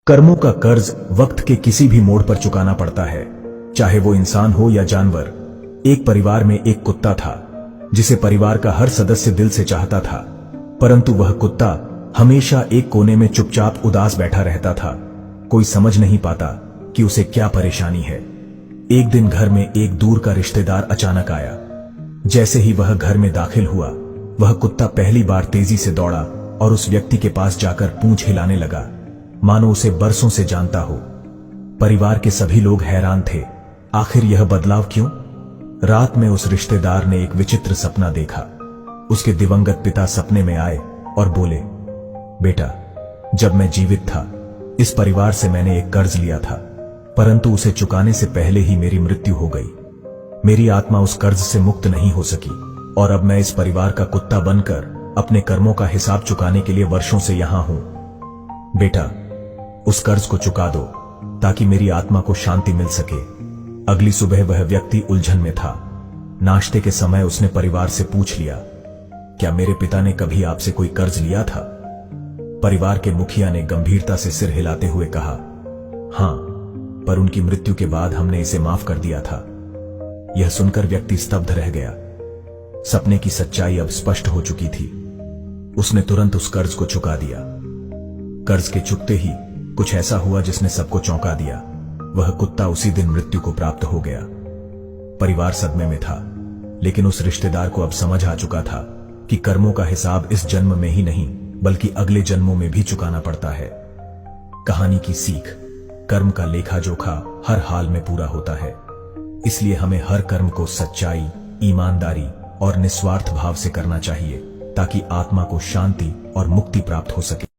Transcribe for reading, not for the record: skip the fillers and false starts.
कर्मों का कर्ज वक्त के किसी भी मोड़ पर चुकाना पड़ता है, चाहे वो इंसान हो या जानवर। एक परिवार में एक कुत्ता था जिसे परिवार का हर सदस्य दिल से चाहता था, परंतु वह कुत्ता हमेशा एक कोने में चुपचाप उदास बैठा रहता था। कोई समझ नहीं पाता कि उसे क्या परेशानी है। एक दिन घर में एक दूर का रिश्तेदार अचानक आया। जैसे ही वह घर में दाखिल हुआ, वह कुत्ता पहली बार तेजी से दौड़ा और उस व्यक्ति के पास जाकर पूंछ हिलाने लगा, मानो उसे बरसों से जानता हो। परिवार के सभी लोग हैरान थे, आखिर यह बदलाव क्यों? रात में उस रिश्तेदार ने एक विचित्र सपना देखा। उसके दिवंगत पिता सपने में आए और बोले, बेटा, जब मैं जीवित था इस परिवार से मैंने एक कर्ज लिया था, परंतु उसे चुकाने से पहले ही मेरी मृत्यु हो गई। मेरी आत्मा उस कर्ज से मुक्त नहीं हो सकी और अब मैं इस परिवार का कुत्ता बनकर अपने कर्मों का हिसाब चुकाने के लिए वर्षों से यहां हूं। बेटा, उस कर्ज को चुका दो ताकि मेरी आत्मा को शांति मिल सके। अगली सुबह वह व्यक्ति उलझन में था। नाश्ते के समय उसने परिवार से पूछ लिया, क्या मेरे पिता ने कभी आपसे कोई कर्ज लिया था? परिवार के मुखिया ने गंभीरता से सिर हिलाते हुए कहा, हां, पर उनकी मृत्यु के बाद हमने इसे माफ कर दिया था। यह सुनकर व्यक्ति स्तब्ध रह गया। सपने की सच्चाई अब स्पष्ट हो चुकी थी। उसने तुरंत उस कर्ज को चुका दिया। कर्ज के चुकते ही कुछ ऐसा हुआ जिसने सबको चौंका दिया। वह कुत्ता उसी दिन मृत्यु को प्राप्त हो गया। परिवार सदमे में था, लेकिन उस रिश्तेदार को अब समझ आ चुका था कि कर्मों का हिसाब इस जन्म में ही नहीं बल्कि अगले जन्मों में भी चुकाना पड़ता है। कहानी की सीख, कर्म का लेखा जोखा हर हाल में पूरा होता है, इसलिए हमें हर कर्म को सच्चाई, ईमानदारी और निस्वार्थ भाव से करना चाहिए ताकि आत्मा को शांति और मुक्ति प्राप्त हो सके।